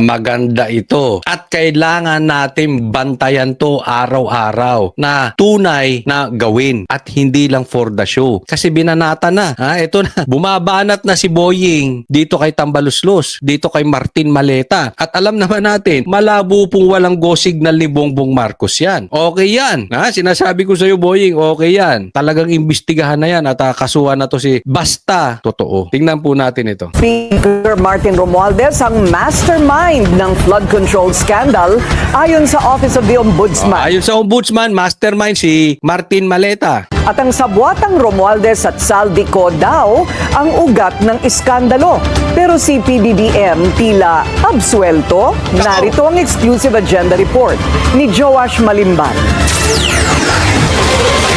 Maganda ito. At kailangan natin bantayan to araw-araw na tunay na gawin at hindi lang for the show. Kasi binanata na. Ito na. Bumabanat na si Boying dito kay Tambaluslos, dito kay Martin Maleta. At alam naman natin, malabo pong walang go signal ni Bongbong Marcos yan. Okay yan. Sinasabi ko sa iyo, Boying, okay yan. Talagang imbestigahan na yan at kasuhan na to si basta totoo. Tingnan po natin ito. Speaker Martin Romualdez ang mastermind ng flood control scandal ayon sa Office of the Ombudsman. Ayon sa Ombudsman, mastermind si Martin Maleta. At ang sabwatang Romualdez at Saldico daw ang ugat ng iskandalo. Pero si PBBM tila absuelto. Narito ang exclusive agenda report ni Joash Malimban.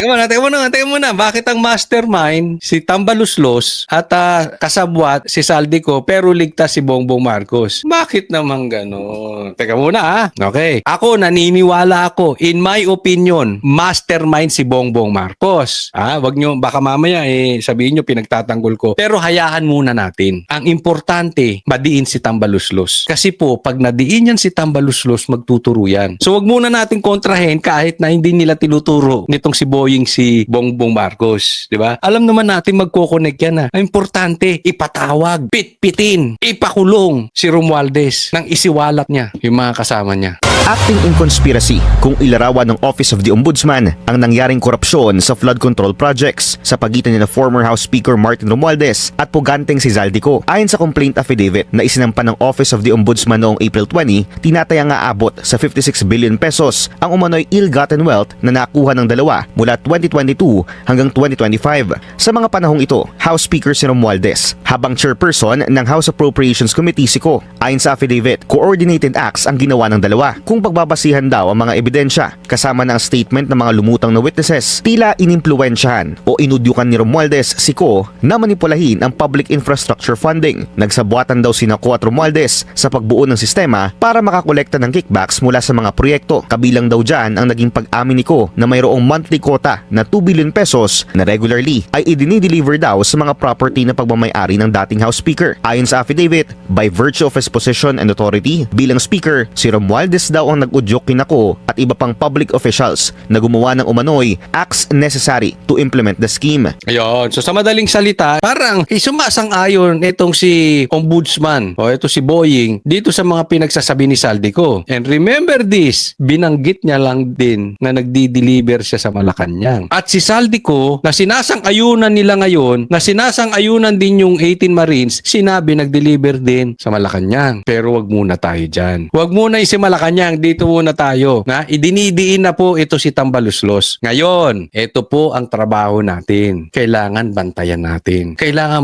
Teka muna. Bakit ang mastermind si Tambaluslos at kasabwat si Saldico pero ligtas si Bongbong Marcos? Bakit naman gano'n? Teka muna Okay. Ako, naniniwala ako. In my opinion, mastermind si Bongbong Marcos. Wag nyo, baka mamaya sabihin nyo pinagtatanggol ko. Pero hayaan muna natin. Ang importante, madiin si Tambaluslos. Kasi po, pag nadiin yan si Tambaluslos, magtuturo yan. So wag muna natin kontrahin kahit na hindi nila tinuturo nitong si Boying si Bongbong Marcos, di ba? Alam naman natin magko-connect yan Ang importante, ipatawag, pitpitin, ipakulong si Romualdez nang isiwalat niya yung mga kasama niya. Acting in conspiracy kung ilarawan ng Office of the Ombudsman ang nangyaring korupsyon sa flood control projects sa pagitan ni former House Speaker Martin Romualdez at puganteng si Zaldico. Ayon sa complaint affidavit na isinampa ng Office of the Ombudsman noong April 20, tinatayang aabot sa 56 billion pesos ang umano'y ill-gotten wealth na nakuha ng dalawa mula 2022 hanggang 2025. Sa mga panahong ito, House Speaker si Romualdez habang chairperson ng House Appropriations Committee si Ko. Ayon sa affidavit, coordinated acts ang ginawa ng dalawa. Kung pagbabasihan daw ang mga ebidensya kasama ng statement ng mga lumutang na witnesses, tila inimpluwensyahan o inudyukan ni Romualdez si Ko na manipulahin ang public infrastructure funding. Nagsabuatan daw sina Ko at Romualdez sa pagbuo ng sistema para makakolekta ng kickbacks mula sa mga proyekto. Kabilang daw dyan ang naging pag-amin ni Ko na mayroong monthly quota na 2 billion pesos na regularly ay idinideliver daw sa mga property na pagmamay-ari ng dating House Speaker. Ayon sa affidavit, by virtue of his position and authority bilang Speaker, si Romualdez daw ang nag-udyok kina Ko at iba pang public officials na gumawa ng umano'y acts necessary to implement the scheme. Ayun. So sa madaling salita, parang sumasang-ayon itong si Ombudsman o ito si Boying dito sa mga pinagsasabi ni Saldico. And remember this, binanggit niya lang din na nagdi-deliver siya sa Malacanang. At si Saldico na sinasang-ayunan nila ngayon, na sinasang-ayunan din yung 18 Marines, sinabi nag-deliver din sa Malacanang. Pero wag muna tayo dyan. Wag muna yung si Malacanang, dito muna tayo. Idinidiin na po ito si Tambaluslos. Ngayon, ito po ang trabaho natin. Kailangan bantayan natin. Kailangan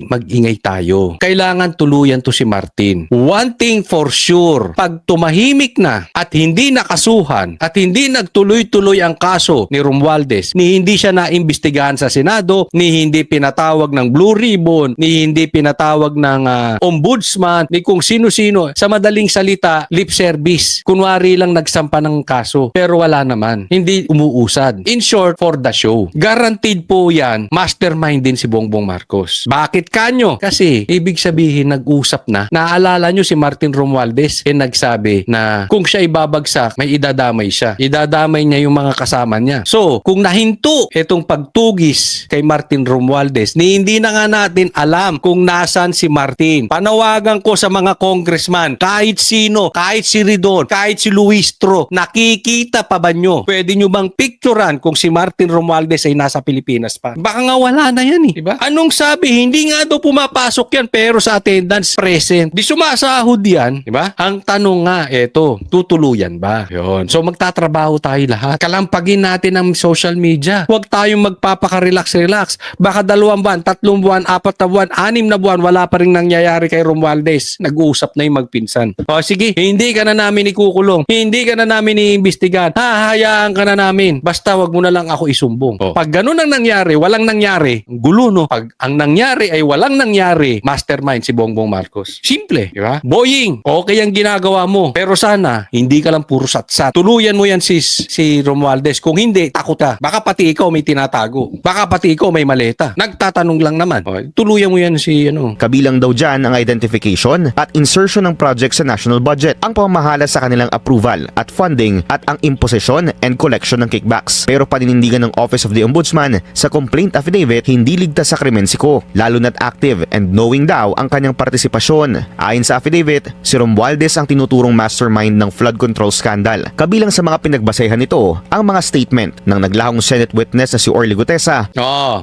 mag-ingay tayo. Kailangan tuluyan to si Martin. One thing for sure, pag tumahimik na at hindi nakasuhan at hindi nagtuloy-tuloy ang kaso ni Romualdez, ni hindi siya naimbestigahan sa Senado, ni hindi pinatawag ng Blue Ribbon, ni hindi pinatawag ng Ombudsman, ni kung sino-sino, sa madaling salita, lip service. Kunwari lang nagsampa ng kaso, pero wala naman. Hindi umuusad. In short, for the show. Guaranteed po yan, mastermind din si Bongbong Marcos. Bakit kanyo? Kasi, ibig sabihin, nag-usap na. Naalala nyo si Martin Romualdez, nagsabi na kung siya ibabagsak, may idadamay siya. Idadamay niya yung mga kasama niya. So, kung nahinto itong pagtugis kay Martin Romualdez, ni hindi na nga natin alam kung nasan si Martin. Panawagan ko sa mga congressman, kahit sino, kahit si Ridon, kahit si Luistro, nakikita pa ba nyo? Pwede nyo bang picturean kung si Martin Romualdez ay nasa Pilipinas pa? Baka nga wala na yan diba? Anong sabi? Hindi nga daw pumapasok yan pero sa attendance present. Di sumasahod yan, diba? Ang tanong nga, eto, tutuluyan ba? Yun. So magtatrabaho tayo lahat. Kalampagin natin ang social media. Huwag tayong magpapaka-relax-relax. Baka 2 buwan, 3 buwan, 4 na buwan, 6 na buwan, wala pa rin nangyayari kay Romualdez. Nag-uusap na yung magpinsan. O sige, hindi ka na namin ikukulong. Hindi ka na namin iimbestigahan. Hahayaan ka na namin. Basta wag mo na lang ako isumbong. Pag ganun ang nangyari, walang nangyari. Gulo, no? Pag ang nangyari ay walang nangyari, mastermind si Bongbong Marcos. Simple, di ba? Boying, okay ang ginagawa mo. Pero sana, hindi ka lang puro satsat. Tuluyan mo yan si Romualdez. Kung hindi, takot ka. Baka pati ikaw may tinatago. Baka pati ikaw may maleta. Nagtatanong lang naman. Tuluyan mo yan si Kabilang daw dyan ang identification at insertion ng project sa national budget, ang pamamahala sa kanilang approval at funding at ang imposition and collection ng kickbacks. Pero paninindigan ng Office of the Ombudsman sa complaint affidavit, hindi ligtas sa krimen si Ko, lalo na't active and knowing daw ang kanyang partisipasyon. Ayon sa affidavit, si Romualdez ang tinuturong mastermind ng flood control scandal. Kabilang sa mga pinagbasehan nito ang mga statement ng naglahong Senate witness na si Orly Gutesa.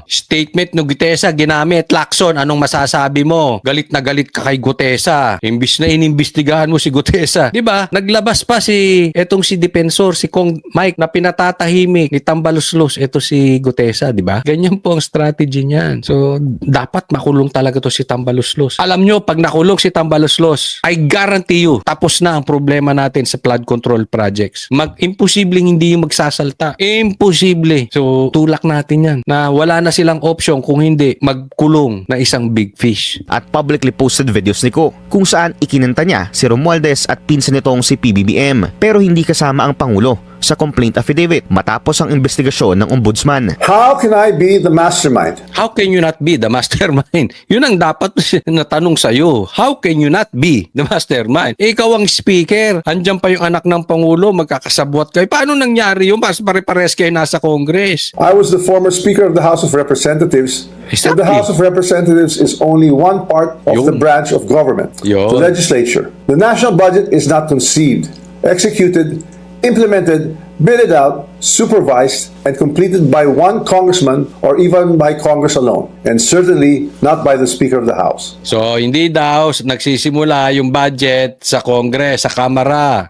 Statement ng Gutesa ginamit. Lacson, anong masasabi mo? Galit na galit ka kay Gutesa. Imbis na inimbestigahan mo si Gutesa. Di ba? Naglabas pa si defensor, si Kong Mike, na pinatatahimik ni Tambaluslos. Ito si Gutesa, di ba? Ganyan po ang strategy niyan. So, dapat makulong talaga to si Tambaluslos. Alam nyo, pag nakulong si Tambaluslos, I guarantee you, tapos na ang problema natin sa flood control projects. Imposibleng hindi yung magsasalta. Imposible. So, tulak natin yan na wala na silang option kung hindi magkulong na isang big fish. At publicly posted videos ni Ko kung saan ikinanta niya si Romualdez at pinsan nitong si PBBM, pero hindi kasama ang Pangulo sa complaint affidavit matapos ang investigasyon ng Ombudsman. How can I be the mastermind? How can you not be the mastermind? Yun ang dapat na tanong sa'yo. How can you not be the mastermind? Ikaw ang speaker. Andyan pa yung anak ng Pangulo, magkakasabwat kayo. Paano nangyari yun? Pare-pares kayo nasa Congress. I was the former Speaker of the House of Representatives. And Exactly. the House of Representatives is only one part of the branch of government, Yun. the legislature. The national budget is not conceived, executed, implemented, bidded out, supervised, and completed by one congressman or even by Congress alone, and certainly not by the Speaker of the House. So, hindi daw nagsisimula yung budget sa Congress, sa Kamara.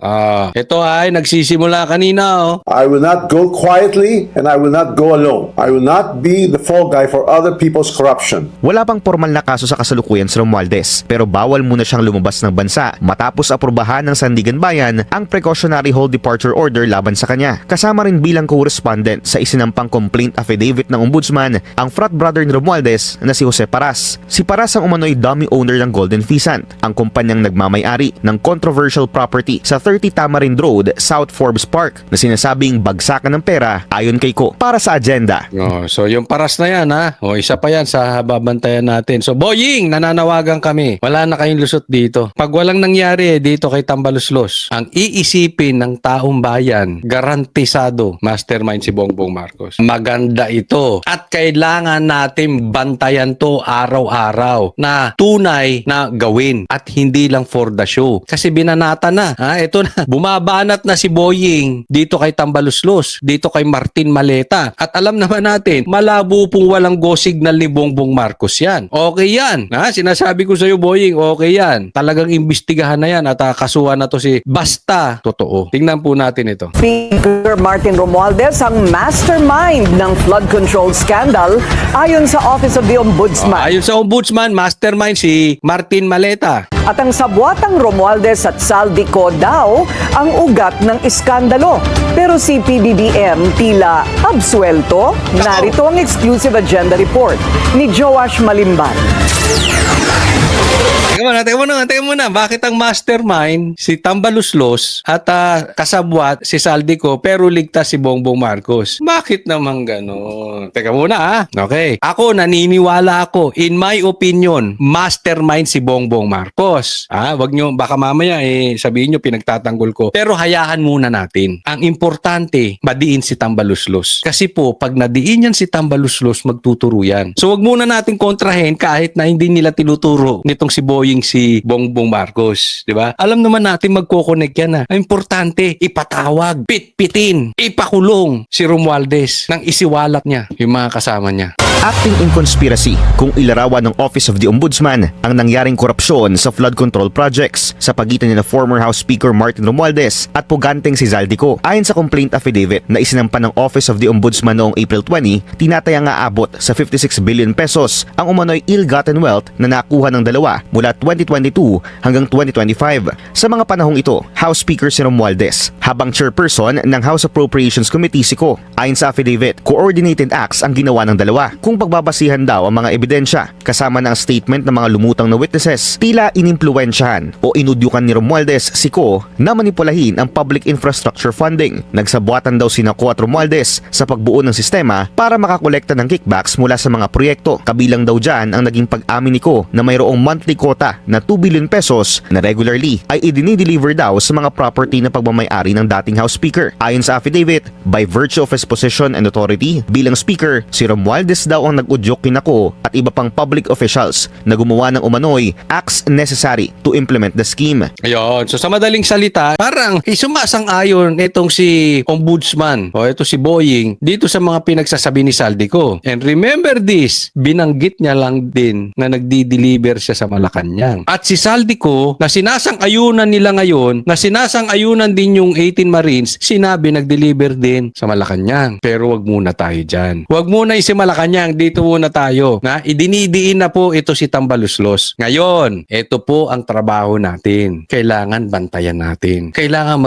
Ito ay nagsisimula kanina. I will not go quietly and I will not go alone. I will not be the fall guy for other people's corruption. Wala pang formal na kaso sa kasalukuyan si Romualdez, pero bawal muna siyang lumabas ng bansa matapos aprubahan ng Sandigan Bayan ang precautionary hold departure order laban sa kanya. Kasama rin bilang correspondent sa isinampang complaint affidavit ng Ombudsman ang frat brother ni Romualdez na si Jose Paras. Si Paras ang umano'y dummy owner ng Golden Pheasant, ang kumpanyang nagmamay-ari ng controversial property sa 30 Tamarind Road, South Forbes Park na sinasabing bagsakan ng pera ayon kay Ko. Para sa agenda. So, yung Paras na yan, isa pa yan sa babantayan natin. So, Boying, nananawagan kami. Wala na kayong lusot dito. Pag walang nangyari dito kay Tambaluslos, ang iisipin ng taong bayan, garantisado, mastermind si Bongbong Marcos. Maganda ito. At kailangan natin bantayan to araw-araw na tunay na gawin at hindi lang for the show. Kasi binanata na. Ito na. Bumabanat na si Boying dito kay Tambaluslos, dito kay Martin Maleta. At alam naman natin, malabo pong walang go signal ni Bongbong Marcos yan. Okay yan. Sinasabi ko sa iyo, Boying, okay yan. Talagang imbestigahan na yan at kasuhan na to si basta totoo. Tingnan po natin ito. Speaker Martin Romualdez ang mastermind ng flood control scandal ayon sa Office of the Ombudsman. Ayon sa Ombudsman, mastermind si Martin Maleta. At ang sabwatang Romualdez at Saldico daw ang ugat ng iskandalo. Pero si PBBM tila absuelto. Narito ang exclusive agenda report ni Joash Malimban. Teka muna. Bakit ang mastermind si Tambaluslos at kasabwat si Saldico pero ligtas si Bongbong Marcos? Bakit naman gano'n? Teka muna Okay. Ako, naniniwala ako. In my opinion, mastermind si Bongbong Marcos. Wag nyo, baka mamaya sabihin nyo pinagtatanggol ko. Pero hayahan muna natin. Ang importante, madiin si Tambaluslos. Kasi po, pag nadiin yan si Tambaluslos, magtuturo yan. So wag muna natin kontrahin kahit na hindi nila tinuturo nitong si Boying si Bongbong Marcos, di ba? Alam naman natin magko-connect yan. Ang importante, ipatawag, pitpitin, ipakulong si Romualdez nang isiwalat niya yung mga kasama niya. Acting in conspiracy kung ilarawan ng Office of the Ombudsman ang nangyaring korupsyon sa flood control projects sa pagitan ni na former House Speaker Martin Romualdez at puganteng si Zaldico. Ayon sa complaint affidavit na isinampa ng Office of the Ombudsman noong April 20, tinatayang aabot sa 56 billion pesos ang umano'y ill-gotten wealth na nakuha ng dalawa mula 2022 hanggang 2025. Sa mga panahong ito, House Speaker si Romualdez, habang chairperson ng House Appropriations Committee si Ko. Ayon sa affidavit, coordinated acts ang ginawa ng dalawa. Kung pagbabasihan daw ang mga ebidensya kasama ng statement ng mga lumutang na witnesses, tila inimpluwensyahan o inudyukan ni Romualdez si Ko na manipulahin ang public infrastructure funding. Nagsabuatan daw sina Ko at Romualdez sa pagbuo ng sistema para makakolekta ng kickbacks mula sa mga proyekto. Kabilang daw dyan ang naging pag-amin ni Ko na mayroong monthly quota na 2 billion pesos na regularly ay idinideliver daw sa mga property na pagmamayari ng dating House Speaker. Ayon sa affidavit, by virtue of his position and authority bilang Speaker, si Romualdez daw ang nag-udyok kina Ko at iba pang public officials na gumawa ng umano'y acts necessary to implement the scheme. Ayun. So sa madaling salita, parang sumasang-ayon itong si Ombudsman o ito si Boying dito sa mga pinagsasabi ni Saldico. And remember this, binanggit niya lang din na nagdi-deliver siya sa Malacanang. At si Saldico na sinasang-ayunan nila ngayon, na sinasang-ayunan din yung 18 Marines, sinabi nag-deliver din sa Malacanang. Pero wag muna tayo dyan. Wag muna si Malacanang, dito muna tayo. Na idinidiin na po ito si Tambaluslos. Ngayon, ito po ang trabaho natin. Kailangan bantayan natin. Kailangan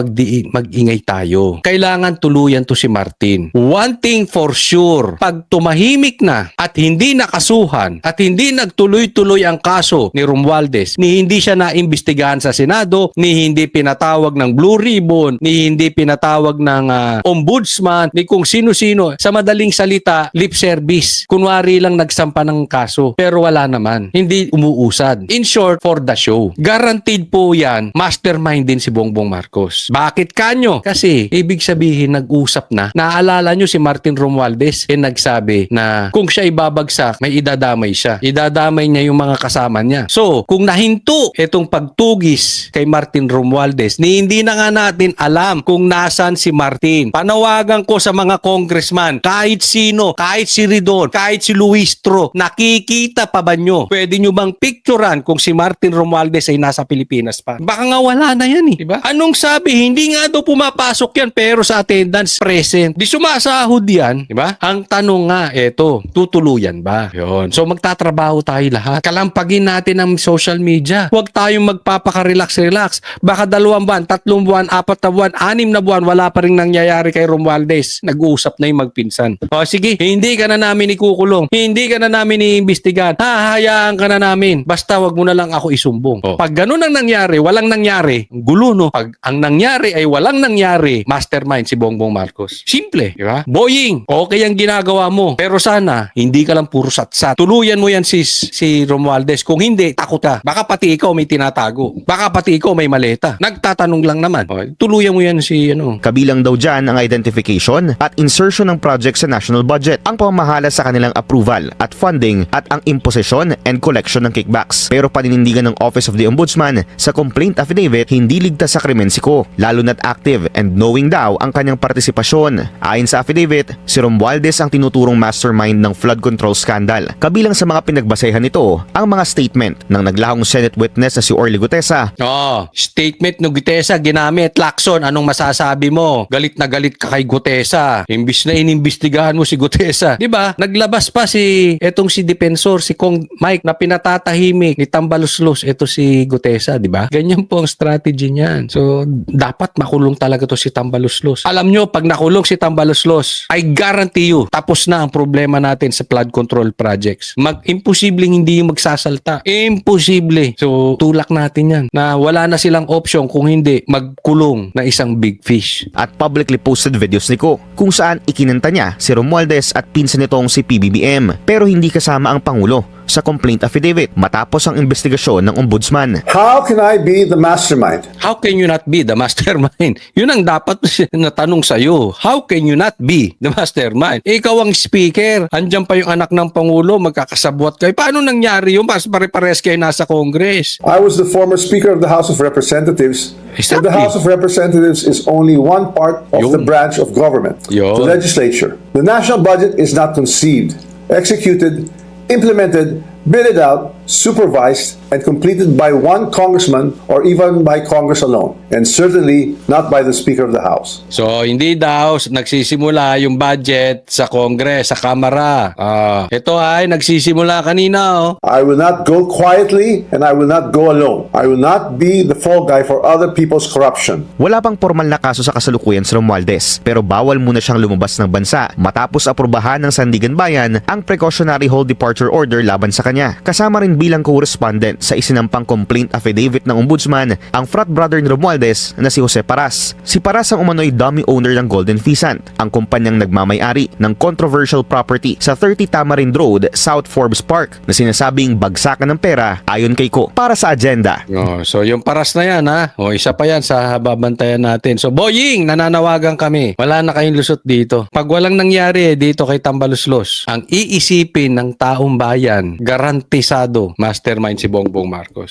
mag-ingay tayo. Kailangan tuluyan to si Martin. One thing for sure, pag tumahimik na at hindi nakasuhan at hindi nagtuloy-tuloy ang kaso ni Romualdez, ni hindi siya naimbestigahan sa Senado, ni hindi pinatawag ng Blue Ribbon, ni hindi pinatawag ng Ombudsman, ni kung sino-sino, sa madaling salita, lip service. Kunwari lang nagsampa ng kaso, pero wala naman. Hindi umuusad. In short, for the show. Guaranteed po yan, mastermind din si Bongbong Marcos. Bakit kanyo? Kasi, ibig sabihin, nag-usap na. Naalala nyo si Martin Romualdez, nagsabi na kung siya ibabagsak, may idadamay siya. Idadamay niya yung mga kasama niya. So, kung nahinto itong pagtugis kay Martin Romualdez, ni hindi na nga natin alam kung nasan si Martin. Panawagan ko sa mga congressman, kahit sino, kahit si Ridon, kahit si Luistro, nakikita pa ba nyo? Pwede nyo bang picturean kung si Martin Romualdez ay nasa Pilipinas pa? Baka nga wala na yan eh. Diba? Anong sabi? Hindi nga daw pumapasok yan pero sa attendance present. Di sumasahod yan. Diba? Ang tanong nga, eto, tutuluyan ba? Yun. So magtatrabaho tayo lahat. Kalampagin natin ang social media. Huwag tayong magpapaka-relax-relax. Baka 2 buwan, 3 buwan, 4 na buwan, 6 na buwan, wala pa rin nangyayari kay Romualdez. Nag-uusap na yung magpinsan. O sige, hindi ka na namin ikukulong. Hindi ka na namin iimbestigahan. Hahayaan ka na namin. Basta wag mo na lang ako isumbong. O, pag ganun ang nangyari, walang nangyari. Gulo, no? Pag ang nangyari ay walang nangyari, mastermind si Bongbong Marcos. Simple, di ba? Boying, okay ang ginagawa mo. Pero sana, hindi ka lang puro satsat. Tuluyan mo yan si Romualdez. Kung hindi, takot ka. Baka pati ikaw may tinatago. Baka pati ikaw may maleta. Nagtatanong lang naman. O, tuluyan mo yan si Kabilang daw dyan ang identification at insertion ng project sa national budget, ang pamamahala sa kanilang approval at funding at ang imposition and collection ng kickbacks. Pero paninindigan ng Office of the Ombudsman sa complaint affidavit, hindi ligtas sa krimen si Ko, lalo na't active and knowing daw ang kanyang partisipasyon. Ayon sa affidavit, si Romualdez ang tinuturong mastermind ng flood control scandal. Kabilang sa mga pinagbasehan nito, ang mga statement ng naglahong Senate witness na si Orly Gutesa. Statement ng Gutesa ginamit. Lacson, anong masasabi mo? Galit na galit ka kay Gutesa. Imbis na inimbestigahan mo si Gutesa. Di ba? Naglabas pa si Defensor, si Kong Mike na pinatatahimik ni Tambaluslos. Ito si Gutesa, di ba? Ganyan po ang strategy niyan. So, dapat makulong talaga to si Tambaluslos. Alam nyo, pag nakulong si Tambaluslos, I guarantee you, tapos na ang problema natin sa flood control projects. Imposibleng hindi yung magsasalta. Imposible. So, tulak natin yan na wala na silang option kung hindi magkulong na isang big fish. At publicly posted videos ni Ko kung saan ikinanta niya si Romualdez at pinsan nitong si PBBM pero hindi kasama ang Pangulo sa complaint affidavit matapos ang investigasyon ng Ombudsman. How can I be the mastermind? How can you not be the mastermind? Yun ang dapat na tanong sa'yo. How can you not be the mastermind? Ikaw ang speaker. Andyan pa yung anak ng Pangulo, magkakasabwat kayo. Paano nangyari yun? Pare-pares kayo nasa Congress. I was the former Speaker of the House of Representatives. And Exactly. the House of Representatives is only one part of the branch of government, Yun. the legislature. The national budget is not conceived, executed, implemented, bidded out, supervised, and completed by one congressman or even by Congress alone, and certainly not by the Speaker of the House. So, hindi daw nagsisimula yung budget sa Congress, sa Kamara. Ito ay nagsisimula kanina, oh. I will not go quietly and I will not go alone. I will not be the fall guy for other people's corruption. Wala pang formal na kaso sa kasalukuyan sa Romualdez, pero bawal muna siyang lumabas ng bansa matapos aprubahan ng Sandigan Bayan ang precautionary hold departure order laban sa kanya. Kasama rin bilang correspondent sa isinampang complaint affidavit ng ombudsman ang frat brother ni Romualdez na si Jose Paras. Si Paras ang umano'y dummy owner ng Golden Pheasant, ang kumpanyang nagmamay-ari ng controversial property sa 30 Tamarind Road, South Forbes Park na sinasabing bagsakan ng pera ayon kay Ko. Para sa agenda, So, yung Paras na yan, ha? Isa pa yan sa babantayan natin. So, Boying, nananawagan kami. Wala na kayong lusot dito. Pag walang nangyari dito kay Tambaluslos, ang iisipin ng taong bayan, garantisado, mastermind si Bongbong Marcos.